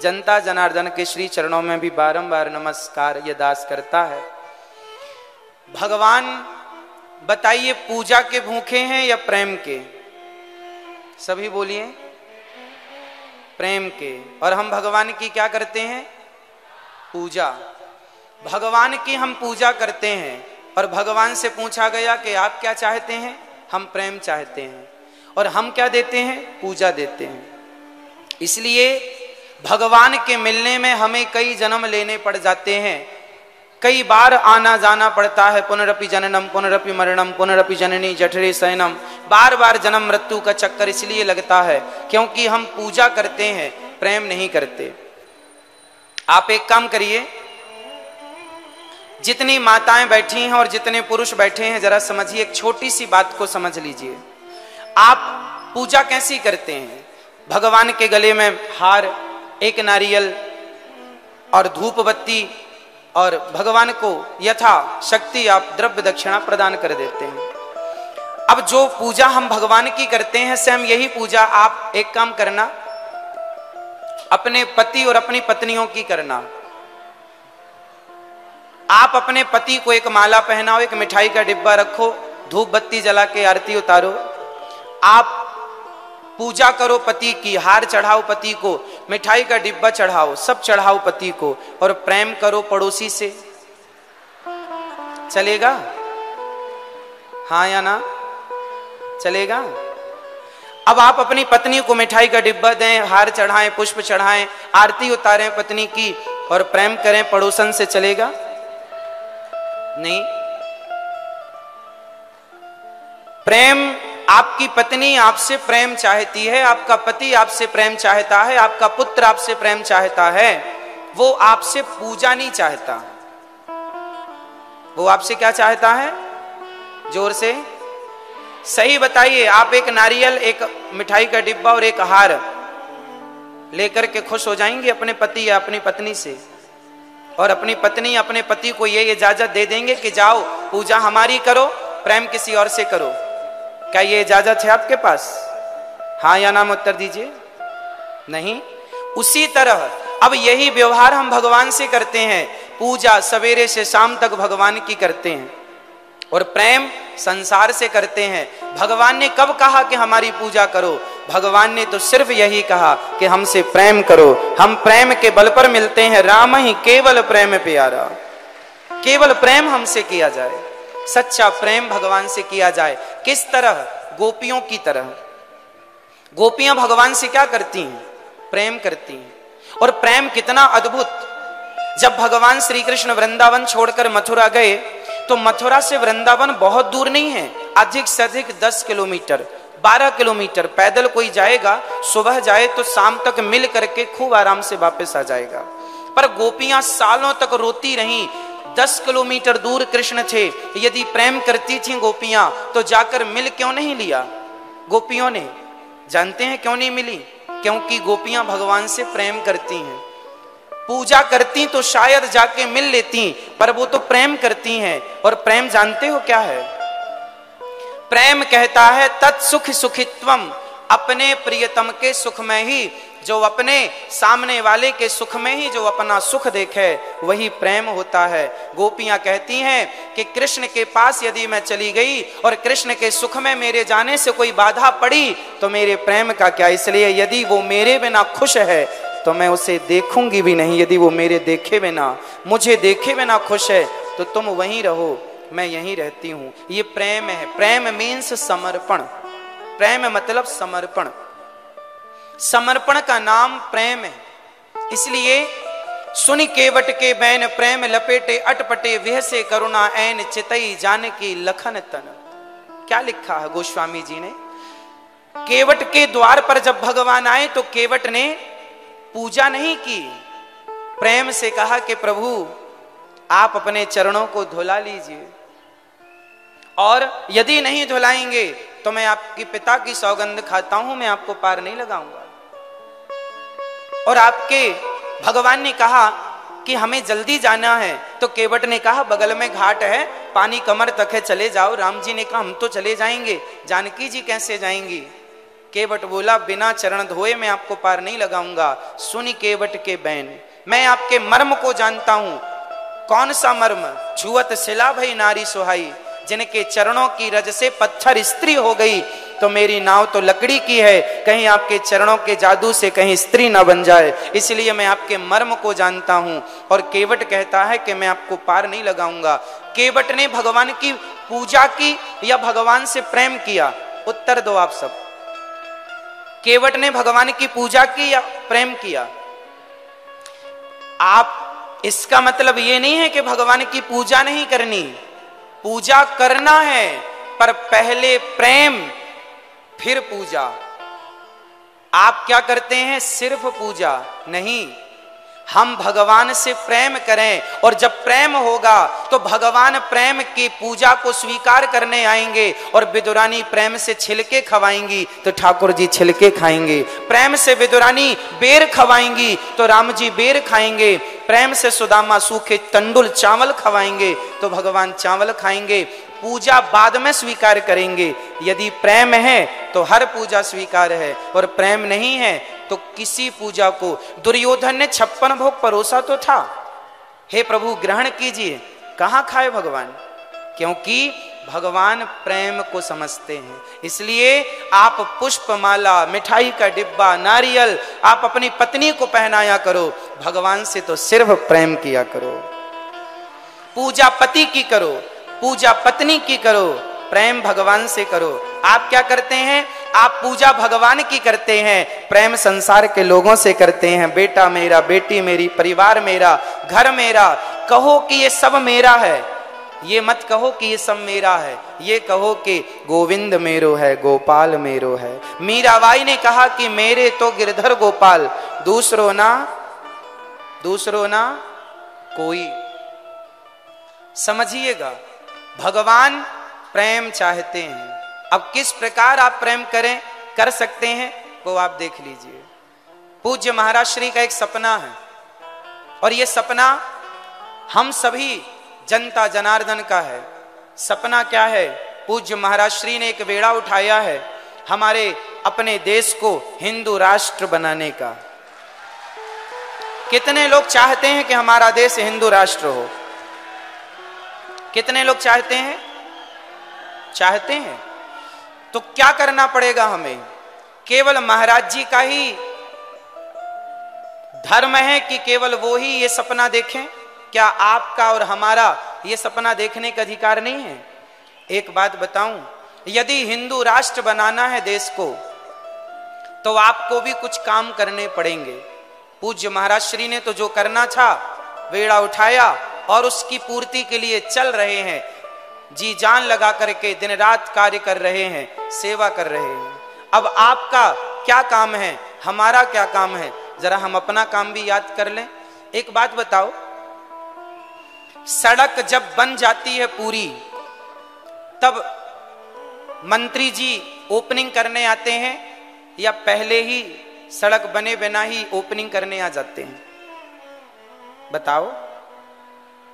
जनता जनार्दन के श्री चरणों में भी बारंबार नमस्कार ये दास करता है। भगवान बताइए, पूजा के भूखे हैं या प्रेम के? सभी बोलिए, प्रेम के। और हम भगवान की क्या करते हैं? पूजा। भगवान की हम पूजा करते हैं और भगवान से पूछा गया कि आप क्या चाहते हैं? हम प्रेम चाहते हैं। और हम क्या देते हैं? पूजा देते हैं। इसलिए भगवान के मिलने में हमें कई जन्म लेने पड़ जाते हैं, कई बार आना जाना पड़ता है। पुनरपि जननम पुनरपि मरणम पुनरपि जननी जठरे शयनम। बार बार जन्म मृत्यु का चक्कर इसलिए लगता है क्योंकि हम पूजा करते हैं, प्रेम नहीं करते। आप एक काम करिए, जितनी माताएं बैठी हैं और जितने पुरुष बैठे हैं, जरा समझिए, एक छोटी सी बात को समझ लीजिए। आप पूजा कैसी करते हैं? भगवान के गले में हार, एक नारियल और धूप बत्ती, और भगवान को यथा शक्ति आप द्रव्य दक्षिणा प्रदान कर देते हैं। अब जो पूजा हम भगवान की करते हैं, सेम यही पूजा आप एक काम करना, अपने पति और अपनी पत्नियों की करना। आप अपने पति को एक माला पहनाओ, एक मिठाई का डिब्बा रखो, धूप बत्ती जला के आरती उतारो। आप पूजा करो पति की, हार चढ़ाओ पति को, मिठाई का डिब्बा चढ़ाओ, सब चढ़ाओ पति को, और प्रेम करो पड़ोसी से। चलेगा? हाँ या ना? चलेगा? अब आप अपनी पत्नी को मिठाई का डिब्बा दें, हार चढ़ाएं, पुष्प चढ़ाएं, आरती उतारें पत्नी की और प्रेम करें पड़ोसन से, चलेगा? नहीं। प्रेम, आपकी पत्नी आपसे प्रेम चाहती है, आपका पति आपसे प्रेम चाहता है, आपका पुत्र आपसे प्रेम चाहता है, वो आपसे पूजा नहीं चाहता। वो आपसे क्या चाहता है? जोर से सही बताइए। आप एक नारियल, एक मिठाई का डिब्बा और एक हार लेकर के खुश हो जाएंगे अपने पति या अपनी पत्नी से, और अपनी पत्नी अपने पति को ये इजाजत दे देंगे कि जाओ पूजा हमारी करो, प्रेम किसी और से करो। क्या ये इजाजत है आपके पास? हाँ या ना में उत्तर दीजिए। नहीं। उसी तरह अब यही व्यवहार हम भगवान से करते हैं। पूजा सवेरे से शाम तक भगवान की करते हैं और प्रेम संसार से करते हैं। भगवान ने कब कहा कि हमारी पूजा करो? भगवान ने तो सिर्फ यही कहा कि हमसे प्रेम करो। हम प्रेम के बल पर मिलते हैं। राम ही केवल प्रेम प्यारा, केवल प्रेम हमसे किया जाए, सच्चा प्रेम भगवान से किया जाए। किस तरह? गोपियों की तरह। गोपियां भगवान से क्या करती हैं? प्रेम करती हैं। और प्रेम कितना अद्भुत! जब भगवान श्री कृष्ण वृंदावन छोड़कर मथुरा गए तो मथुरा से वृंदावन बहुत दूर नहीं है, अधिक से अधिक 10 किलोमीटर, 12 किलोमीटर पैदल कोई जाएगा, सुबह जाए तो शाम तक मिल करके खूब आराम से वापस आ जाएगा। पर गोपियां सालों तक रोती रहीं। 10 किलोमीटर दूर कृष्ण थे, यदि प्रेम करती थी गोपियां तो जाकर मिल क्यों नहीं लिया गोपियों ने? जानते हैं क्यों नहीं मिली? क्योंकि गोपियां भगवान से प्रेम करती हैं। पूजा करती तो शायद जाके मिल लेती, पर वो तो प्रेम करती हैं। और प्रेम जानते हो क्या है? प्रेम कहता है तत्सुख सुखित्वम, अपने प्रियतम के सुख में ही, जो अपने सामने वाले के सुख में ही जो अपना सुख देखे वही प्रेम होता है। गोपियां कहती हैं कि कृष्ण के पास यदि मैं चली गई और कृष्ण के सुख में मेरे जाने से कोई बाधा पड़ी तो मेरे प्रेम का क्या? इसलिए यदि वो मेरे बिना खुश है तो मैं उसे देखूंगी भी नहीं। यदि वो मेरे देखे बिना, मुझे देखे बिना खुश है तो तुम वहीं रहो, मैं यहीं रहती हूं। ये प्रेम है। प्रेम मीन्स समर्पण। प्रेम मतलब समर्पण। समर्पण का नाम प्रेम है। इसलिए सुन केवट के बैन प्रेम लपेटे अटपटे विह से करुणा ऐन चितई जानकी लखन तन। क्या लिखा है गोस्वामी जी ने? केवट के द्वार पर जब भगवान आए तो केवट ने पूजा नहीं की, प्रेम से कहा कि प्रभु आप अपने चरणों को धुला लीजिए, और यदि नहीं धुलाएंगे तो मैं आपके पिता की सौगंध खाता हूं, मैं आपको पार नहीं लगाऊंगा। और आपके भगवान ने कहा कि हमें जल्दी जाना है, तो केवट ने कहा बगल में घाट है, पानी कमर तक है, चले जाओ। राम जी ने कहा हम तो चले जाएंगे, जानकी जी कैसे जाएंगी? केवट बोला बिना चरण धोए मैं आपको पार नहीं लगाऊंगा। सुनी केवट के बैन, मैं आपके मर्म को जानता हूं। कौन सा मर्म? छुअत शिला भई नारी सुहाई, जिनके चरणों की रज से पत्थर स्त्री हो गई। तो मेरी नाव तो लकड़ी की है, कहीं आपके चरणों के जादू से कहीं स्त्री ना बन जाए, इसलिए मैं आपके मर्म को जानता हूं। और केवट कहता है कि मैं आपको पार नहीं लगाऊंगा। केवट ने भगवान की पूजा की या भगवान से प्रेम किया? उत्तर दो आप सब। केवट ने भगवान की पूजा की या प्रेम किया? आप, इसका मतलब ये नहीं है कि भगवान की पूजा नहीं करनी, पूजा करना है, पर पहले प्रेम फिर पूजा। आप क्या करते हैं? सिर्फ पूजा नहीं, हम भगवान से प्रेम करें, और जब प्रेम होगा तो भगवान प्रेम की पूजा को स्वीकार करने आएंगे। और विदुरानी प्रेम से छिलके खवाएंगी तो ठाकुर जी छिलके खाएंगे, प्रेम से विदुरानी बेर खवाएंगी तो राम जी बेर खाएंगे, प्रेम से सुदामा सूखे तंडुल चावल खवाएंगे तो भगवान चावल खाएंगे। पूजा बाद में स्वीकार करेंगे। यदि प्रेम है तो हर पूजा स्वीकार है, और प्रेम नहीं है तो किसी पूजा को। दुर्योधन ने 56 भोग परोसा तो था, हे प्रभु ग्रहण कीजिए, कहां खाए भगवान? क्योंकि भगवान प्रेम को समझते हैं। इसलिए आप पुष्पमाला, मिठाई का डिब्बा, नारियल आप अपनी पत्नी को पहनाया करो, भगवान से तो सिर्फ प्रेम किया करो। पूजा पति की करो, पूजा पत्नी की करो, प्रेम भगवान से करो। आप क्या करते हैं? आप पूजा भगवान की करते हैं, प्रेम संसार के लोगों से करते हैं। बेटा मेरा, बेटी मेरी, परिवार मेरा, घर मेरा। कहो कि ये सब मेरा है, ये मत कहो कि ये सब मेरा है, ये कहो कि गोविंद मेरो है, गोपाल मेरो है। मीराबाई ने कहा कि मेरे तो गिरधर गोपाल, दूसरो ना कोई। समझिएगा, भगवान प्रेम चाहते हैं। अब किस प्रकार आप प्रेम कर सकते हैं वो आप देख लीजिए। पूज्य महाराज श्री का एक सपना है, और ये सपना हम सभी जनता जनार्दन का है। सपना क्या है? पूज्य महाराज श्री ने एक बेड़ा उठाया है हमारे अपने देश को हिंदू राष्ट्र बनाने का। कितने लोग चाहते हैं कि हमारा देश हिंदू राष्ट्र हो? कितने लोग चाहते हैं? चाहते हैं। तो क्या करना पड़ेगा हमें? केवल महाराज जी का ही धर्म है कि केवल वो ही ये सपना देखें? क्या आपका और हमारा ये सपना देखने का अधिकार नहीं है? एक बात बताऊं, यदि हिंदू राष्ट्र बनाना है देश को, तो आपको भी कुछ काम करने पड़ेंगे। पूज्य महाराज श्री ने तो जो करना था बेड़ा उठाया, और उसकी पूर्ति के लिए चल रहे हैं, जी जान लगा करके दिन रात कार्य कर रहे हैं, सेवा कर रहे हैं। अब आपका क्या काम है, हमारा क्या काम है? जरा हम अपना काम भी याद कर लें। एक बात बताओ, सड़क जब बन जाती है पूरी, तब मंत्री जी ओपनिंग करने आते हैं या पहले ही सड़क बने बिना ही ओपनिंग करने आ जाते हैं? बताओ।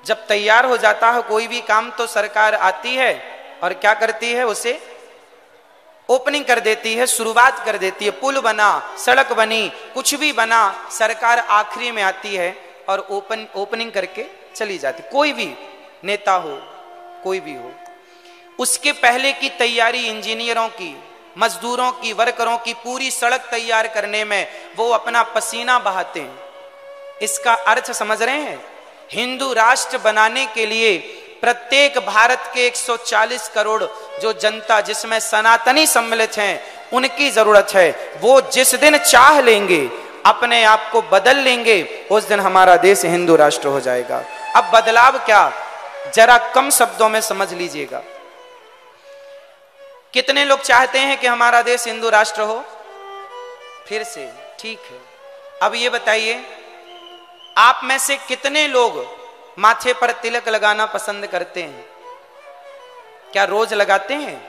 जब तैयार हो जाता है कोई भी काम तो सरकार आती है और क्या करती है? उसे ओपनिंग कर देती है, शुरुआत कर देती है। पुल बना, सड़क बनी, कुछ भी बना, सरकार आखिरी में आती है और ओपनिंग करके चली जाती। कोई भी नेता हो, कोई भी हो, उसके पहले की तैयारी इंजीनियरों की, मजदूरों की, वर्करों की पूरी सड़क तैयार करने में वो अपना पसीना बहाते हैं। इसका अर्थ समझ रहे हैं? हिंदू राष्ट्र बनाने के लिए प्रत्येक भारत के 140 करोड़ जो जनता, जिसमें सनातनी सम्मिलित हैं, उनकी जरूरत है। वो जिस दिन चाह लेंगे, अपने आप को बदल लेंगे, उस दिन हमारा देश हिंदू राष्ट्र हो जाएगा। अब बदलाव क्या, जरा कम शब्दों में समझ लीजिएगा। कितने लोग चाहते हैं कि हमारा देश हिंदू राष्ट्र हो? फिर से ठीक है। अब ये बताइए, आप में से कितने लोग माथे पर तिलक लगाना पसंद करते हैं? क्या रोज लगाते हैं?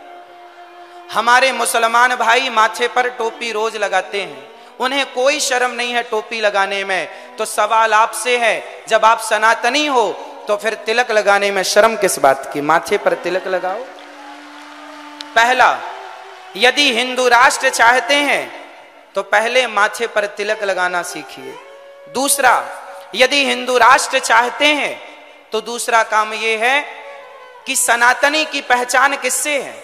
हमारे मुसलमान भाई माथे पर टोपी रोज लगाते हैं, उन्हें कोई शर्म नहीं है टोपी लगाने में। तो सवाल आपसे है, जब आप सनातनी हो तो फिर तिलक लगाने में शर्म किस बात की? माथे पर तिलक लगाओ। पहला, यदि हिंदू राष्ट्र चाहते हैं तो पहले माथे पर तिलक लगाना सीखिए। दूसरा, यदि हिंदू राष्ट्र चाहते हैं तो दूसरा काम यह है कि सनातनी की पहचान किससे है?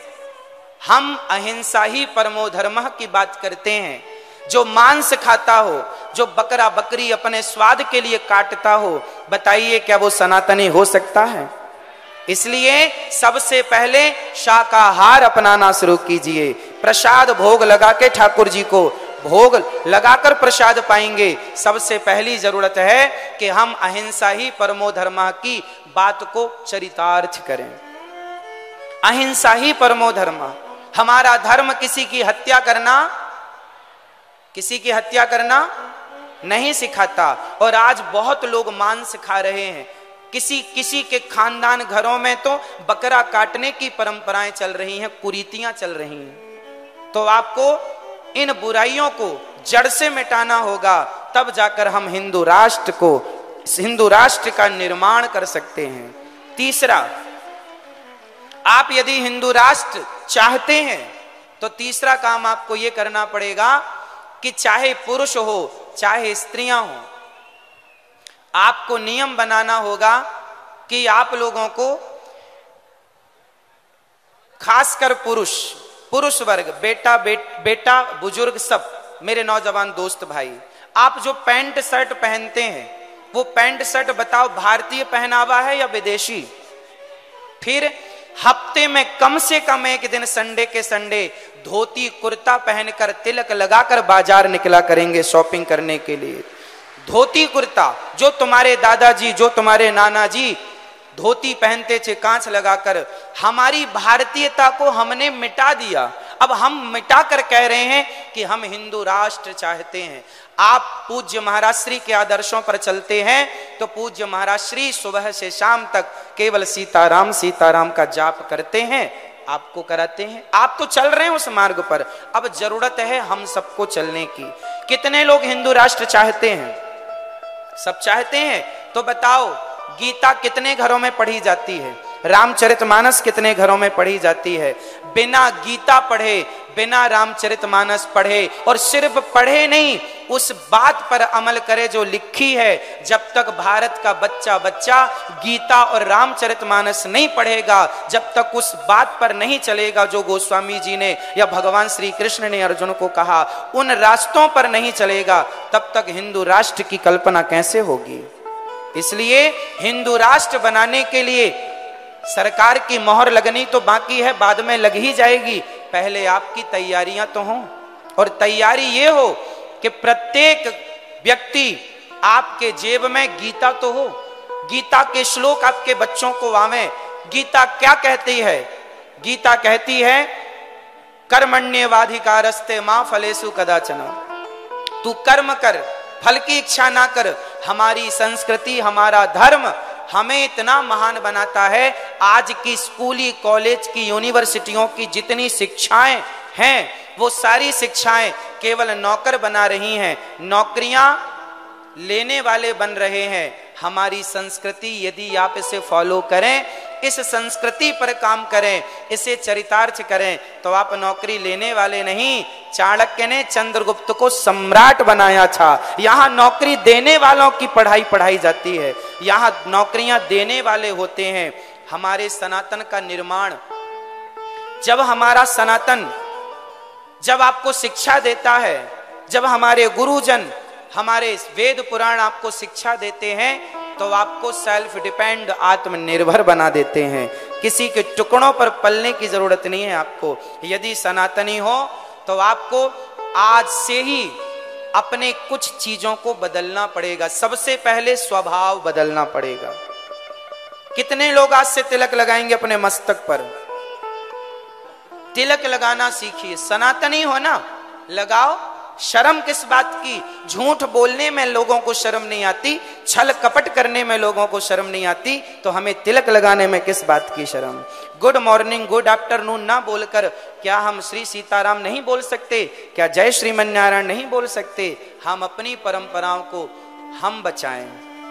हम अहिंसा ही परमो धर्मः की बात करते हैं। जो मांस खाता हो, जो बकरा बकरी अपने स्वाद के लिए काटता हो, बताइए क्या वो सनातनी हो सकता है? इसलिए सबसे पहले शाकाहार अपनाना शुरू कीजिए। प्रसाद भोग लगा के ठाकुर जी को भोग लगाकर प्रसाद पाएंगे। सबसे पहली जरूरत है कि हम अहिंसा ही परमो धर्मः की बात को चरितार्थ करें। अहिंसा ही परमो धर्मः। हमारा धर्म किसी की हत्या करना नहीं सिखाता। और आज बहुत लोग मांस खा रहे हैं। किसी के खानदान घरों में तो बकरा काटने की परंपराएं चल रही हैं, कुरीतियां चल रही हैं। तो आपको इन बुराइयों को जड़ से मिटाना होगा, तब जाकर हम हिंदू राष्ट्र का निर्माण कर सकते हैं। तीसरा, आप यदि हिंदू राष्ट्र चाहते हैं तो तीसरा काम आपको यह करना पड़ेगा कि चाहे पुरुष हो चाहे स्त्रियां हो, आपको नियम बनाना होगा कि आप लोगों को, खासकर पुरुष वर्ग, बेटा बुजुर्ग, सब मेरे नौजवान दोस्त भाई, आप जो पैंट शर्ट पहनते हैं वो पैंट शर्ट बताओ भारतीय पहनावा है या विदेशी? फिर हफ्ते में कम से कम एक दिन संडे के संडे धोती कुर्ता पहनकर तिलक लगाकर बाजार निकला करेंगे शॉपिंग करने के लिए। धोती कुर्ता, जो तुम्हारे दादाजी, जो तुम्हारे नाना जी धोती पहनते थे कांच लगाकर, हमारी भारतीयता को हमने मिटा दिया। अब हम मिटाकर कह रहे हैं कि हम हिंदू राष्ट्र चाहते हैं। आप पूज्य महाराज श्री के आदर्शों पर चलते हैं तो पूज्य महाराज श्री सुबह से शाम तक केवल सीताराम सीताराम का जाप करते हैं, आपको कराते हैं। आप तो चल रहे हैं उस मार्ग पर, अब जरूरत है हम सबको चलने की। कितने लोग हिंदू राष्ट्र चाहते हैं? सब चाहते हैं। तो बताओ, गीता कितने घरों में पढ़ी जाती है? रामचरितमानस कितने घरों में पढ़ी जाती है? बिना गीता पढ़े, बिना रामचरितमानस पढ़े, और सिर्फ पढ़े नहीं, उस बात पर अमल करे जो लिखी है। जब तक भारत का बच्चा गीता और रामचरितमानस नहीं पढ़ेगा, जब तक उस बात पर नहीं चलेगा जो गोस्वामी जी ने या भगवान श्री कृष्ण ने अर्जुन को कहा, उन रास्तों पर नहीं चलेगा, तब तक हिंदू राष्ट्र की कल्पना कैसे होगी? इसलिए हिंदू राष्ट्र बनाने के लिए सरकार की मोहर लगनी तो बाकी है, बाद में लग ही जाएगी। पहले आपकी तैयारियां तो हों, और तैयारी ये हो कि प्रत्येक व्यक्ति आपके जेब में गीता तो हो, गीता के श्लोक आपके बच्चों को आवे। गीता क्या कहती है? गीता कहती है कर्मण्येवाधिकारस्ते मां फलेषु कदाचन। तू कर्म कर, फल की इच्छा ना कर। हमारी संस्कृति, हमारा धर्म हमें इतना महान बनाता है। आज की स्कूली, कॉलेज की, यूनिवर्सिटियों की जितनी शिक्षाएं हैं, वो सारी शिक्षाएं केवल नौकर बना रही हैं, नौकरियां लेने वाले बन रहे हैं। हमारी संस्कृति यदि आप इसे फॉलो करें, इस संस्कृति पर काम करें, इसे चरितार्थ करें, तो आप नौकरी लेने वाले नहीं। चाणक्य ने चंद्रगुप्त को सम्राट बनाया था। यहाँ नौकरी देने वालों की पढ़ाई जाती है, यहाँ नौकरियां देने वाले होते हैं। हमारे सनातन का निर्माण, जब हमारा सनातन जब आपको शिक्षा देता है, जब हमारे गुरुजन, हमारे वेद पुराण आपको शिक्षा देते हैं, तो आपको सेल्फ डिपेंड, आत्मनिर्भर बना देते हैं। किसी के टुकड़ों पर पलने की जरूरत नहीं है आपको। यदि सनातनी हो तो आपको आज से ही अपने कुछ चीजों को बदलना पड़ेगा। सबसे पहले स्वभाव बदलना पड़ेगा। कितने लोग आज से तिलक लगाएंगे अपने मस्तक पर? तिलक लगाना सीखिए। सनातनी हो ना, लगाओ। शर्म किस बात की? झूठ बोलने में लोगों को शर्म नहीं आती, छल कपट करने में लोगों को शर्म नहीं आती, तो हमें तिलक लगाने में किस बात की शर्म? गुड मॉर्निंग, गुड आफ्टरनून ना बोलकर क्या हम श्री सीताराम नहीं बोल सकते? क्या जय श्रीमन्नारायण नहीं बोल सकते? हम अपनी परंपराओं को हम बचाएं।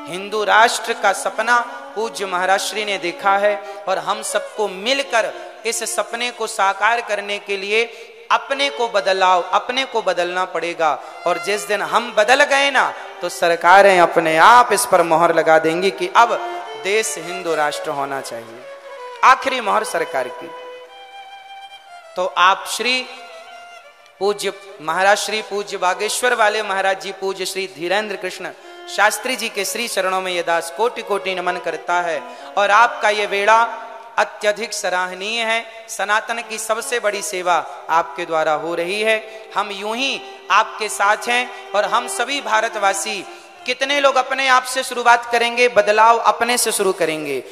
हिंदू राष्ट्र का सपना पूज्य महाराज श्री ने देखा है, और हम सबको मिलकर इस सपने को साकार करने के लिए अपने को बदलाओ, अपने को बदलना पड़ेगा। और जिस दिन हम बदल गए ना तो सरकारें अपने आप इस पर मोहर लगा देंगी कि अब देश हिंदू राष्ट्र होना चाहिए। आखिरी मोहर सरकार की। तो आप श्री पूज्य महाराज श्री पूज्य बागेश्वर वाले महाराज जी, पूज्य श्री धीरेन्द्र कृष्ण शास्त्री जी के श्री चरणों में ये दास कोटि कोटि नमन करता है। और आपका ये बेड़ा अत्यधिक सराहनीय है। सनातन की सबसे बड़ी सेवा आपके द्वारा हो रही है। हम यूं ही आपके साथ हैं और हम सभी भारतवासी, कितने लोग अपने आप से शुरुआत करेंगे, बदलाव अपने से शुरू करेंगे।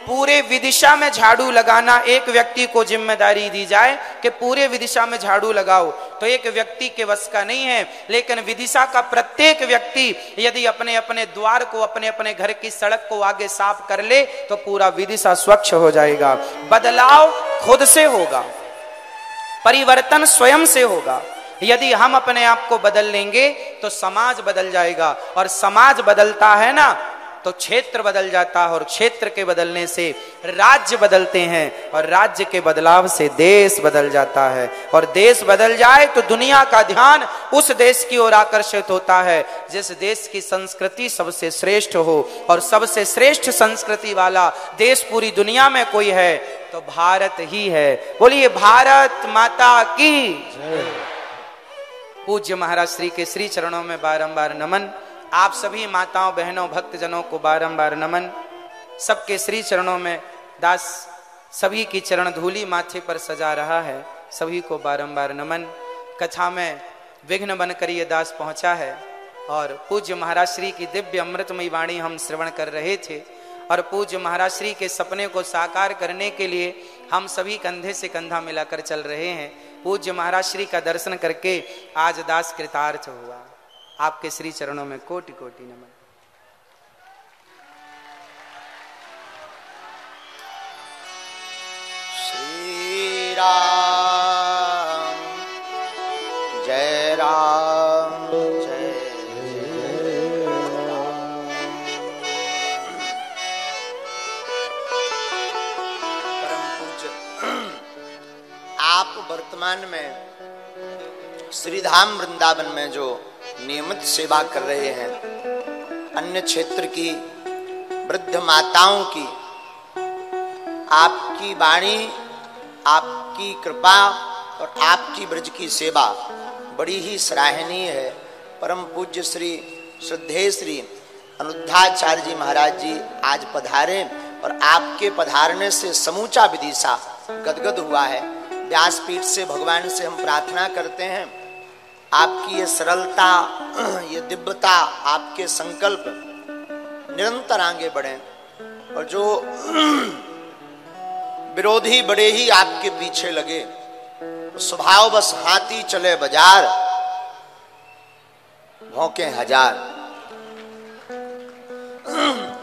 पूरे विदिशा में झाड़ू लगाना एक व्यक्ति को जिम्मेदारी दी जाए कि पूरे विदिशा में झाड़ू लगाओ, तो एक व्यक्ति के वश का नहीं है। लेकिन विदिशा का प्रत्येक व्यक्ति यदि अपने अपने द्वार को, अपने अपने घर की सड़क को आगे साफ कर ले तो पूरा विदिशा स्वच्छ हो जाएगा। बदलाव खुद से होगा, परिवर्तन स्वयं से होगा। यदि हम अपने आप को बदल लेंगे तो समाज बदल जाएगा, और समाज बदलता है ना तो क्षेत्र बदल जाता है, और क्षेत्र के बदलने से राज्य बदलते हैं, और राज्य के बदलाव से देश बदल जाता है, और देश बदल जाए तो दुनिया का ध्यान उस देश की ओर आकर्षित होता है जिस देश की संस्कृति सबसे श्रेष्ठ हो। और सबसे श्रेष्ठ संस्कृति वाला देश पूरी दुनिया में कोई है तो भारत ही है। बोलिए भारत माता की जय। पूज्य महाराज श्री के श्री चरणों में बारंबार नमन। आप सभी माताओं, बहनों, भक्तजनों को बारंबार नमन। सबके श्री चरणों में दास सभी की चरण धूली माथे पर सजा रहा है, सभी को बारंबार नमन। कथा में विघ्न बनकर ये दास पहुंचा है और पूज्य महाराज श्री की दिव्य अमृतमयी वाणी हम श्रवण कर रहे थे, और पूज्य महाराज श्री के सपने को साकार करने के लिए हम सभी कंधे से कंधा मिलाकर चल रहे हैं। पूज्य महाराज श्री का दर्शन करके आज दास कृतार्थ हुआ। आपके श्री चरणों में कोटि कोटि नमन। श्री राम जय राम जय जय राम। परम पूज्य, आप वर्तमान में श्रीधाम वृंदावन में जो नियमित सेवा कर रहे हैं, अन्य क्षेत्र की वृद्ध माताओं की, आपकी वाणी, आपकी कृपा और आपकी ब्रज की सेवा बड़ी ही सराहनीय है। परम पूज्य श्री श्रद्धेय श्री अनुद्धाचार्य जी महाराज जी आज पधारे और आपके पधारने से समूचा विदिशा गदगद हुआ है। व्यासपीठ से भगवान से हम प्रार्थना करते हैं आपकी ये सरलता, ये दिव्यता, आपके संकल्प निरंतर आगे बढ़े, और जो विरोधी बड़े ही आपके पीछे लगे, तो स्वभाव बस हाथी चले बाजार, भौंके हजार।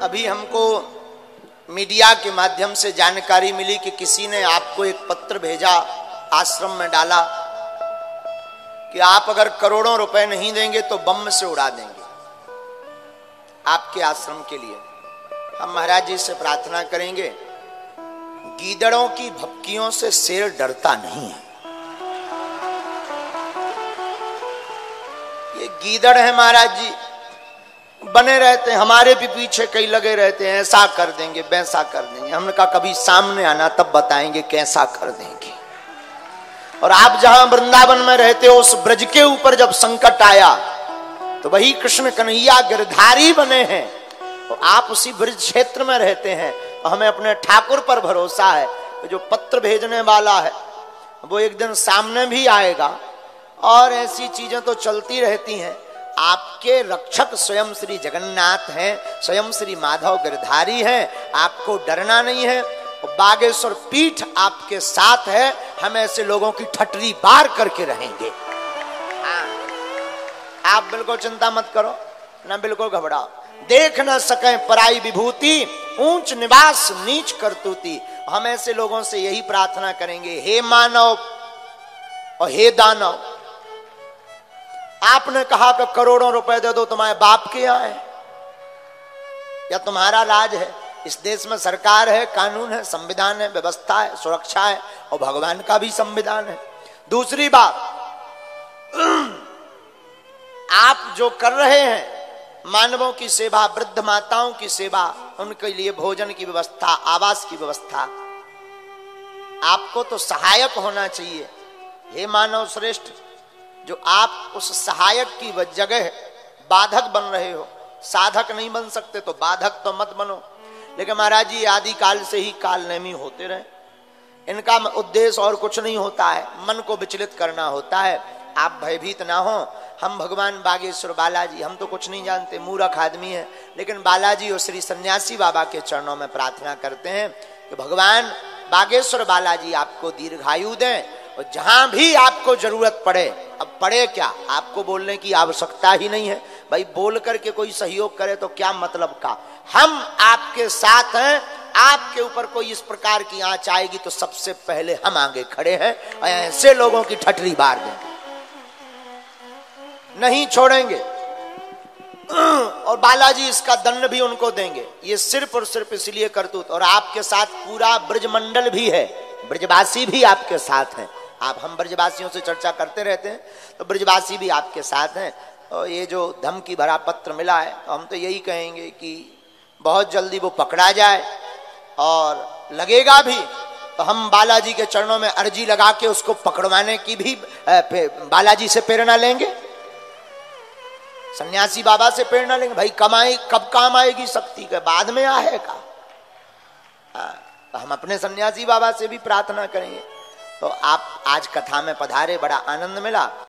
अभी हमको मीडिया के माध्यम से जानकारी मिली कि किसी ने आपको एक पत्र भेजा, आश्रम में डाला कि आप अगर करोड़ों रुपए नहीं देंगे तो बम से उड़ा देंगे आपके आश्रम के लिए। हम महाराज जी से प्रार्थना करेंगे, गीदड़ों की भपकियों से शेर डरता नहीं है। ये गीदड़ है महाराज जी, बने रहते हैं, हमारे भी पीछे कई लगे रहते हैं, ऐसा कर देंगे, वैसा कर देंगे। हमने कहा कभी सामने आना तब बताएंगे कैसा कर देंगे। और आप जहां वृंदावन में रहते हो उस ब्रज के ऊपर जब संकट आया तो वही कृष्ण कन्हैया गिरधारी बने हैं, और आप उसी ब्रज क्षेत्र में रहते हैं। और हमें अपने ठाकुर पर भरोसा है, जो पत्र भेजने वाला है वो एक दिन सामने भी आएगा। और ऐसी चीजें तो चलती रहती हैं। आपके रक्षक स्वयं श्री जगन्नाथ हैं, स्वयं श्री माधव गिरधारी हैं, आपको डरना नहीं है। बागेश्वर पीठ आपके साथ है, हम ऐसे लोगों की ठटरी बार करके रहेंगे। आप बिल्कुल चिंता मत करो, ना बिल्कुल घबराओ। देख न सके पराई विभूति, ऊंच निवास नीच करतूती। हम ऐसे लोगों से यही प्रार्थना करेंगे, हे मानव और हे दानव, आपने कहा कि करोड़ों रुपए दे दो, तुम्हारे बाप के यहाँ है या तुम्हारा राज है? इस देश में सरकार है, कानून है, संविधान है, व्यवस्था है, सुरक्षा है, और भगवान का भी संविधान है। दूसरी बात, आप जो कर रहे हैं मानवों की सेवा, वृद्ध माताओं की सेवा, उनके लिए भोजन की व्यवस्था, आवास की व्यवस्था, आपको तो सहायक होना चाहिए। हे मानव श्रेष्ठ, जो आप उस सहायक की जगह बाधक बन रहे हो, साधक नहीं बन सकते तो बाधक तो मत बनो। लेकिन महाराज जी आदि काल से ही कालनेमी होते रहे, इनका उद्देश्य और कुछ नहीं होता है, मन को विचलित करना होता है। आप भयभीत ना हो। हम भगवान बागेश्वर बालाजी, हम तो कुछ नहीं जानते, मूर्ख आदमी है, लेकिन बालाजी और श्री सन्यासी बाबा के चरणों में प्रार्थना करते हैं कि भगवान बागेश्वर बालाजी आपको दीर्घायु दें, और जहां भी आपको जरूरत पड़े, अब पड़े क्या, आपको बोलने की आवश्यकता ही नहीं है भाई, बोल करके कोई सहयोग करे तो क्या मतलब का, हम आपके साथ हैं। आपके ऊपर कोई इस प्रकार की आंच आएगी तो सबसे पहले हम आगे खड़े हैं और ऐसे लोगों की ठटरी बार देंगे, नहीं छोड़ेंगे, और बालाजी इसका दंड भी उनको देंगे। ये सिर्फ और सिर्फ इसलिए करतूत, और आपके साथ पूरा ब्रजमंडल भी है, ब्रजवासी भी आपके साथ हैं। आप, हम ब्रजवासियों से चर्चा करते रहते हैं, तो ब्रजवासी भी आपके साथ हैं। और ये जो धमकी भरा पत्र मिला है, तो हम तो यही कहेंगे कि बहुत जल्दी वो पकड़ा जाए, और लगेगा भी तो हम बालाजी के चरणों में अर्जी लगा के उसको पकड़वाने की भी बालाजी से प्रेरणा लेंगे, सन्यासी बाबा से प्रेरणा लेंगे। भाई कमाई कब काम आएगी शक्ति के, बाद में आएगा। तो हम अपने सन्यासी बाबा से भी प्रार्थना करेंगे। तो आप आज कथा में पधारे, बड़ा आनंद मिला।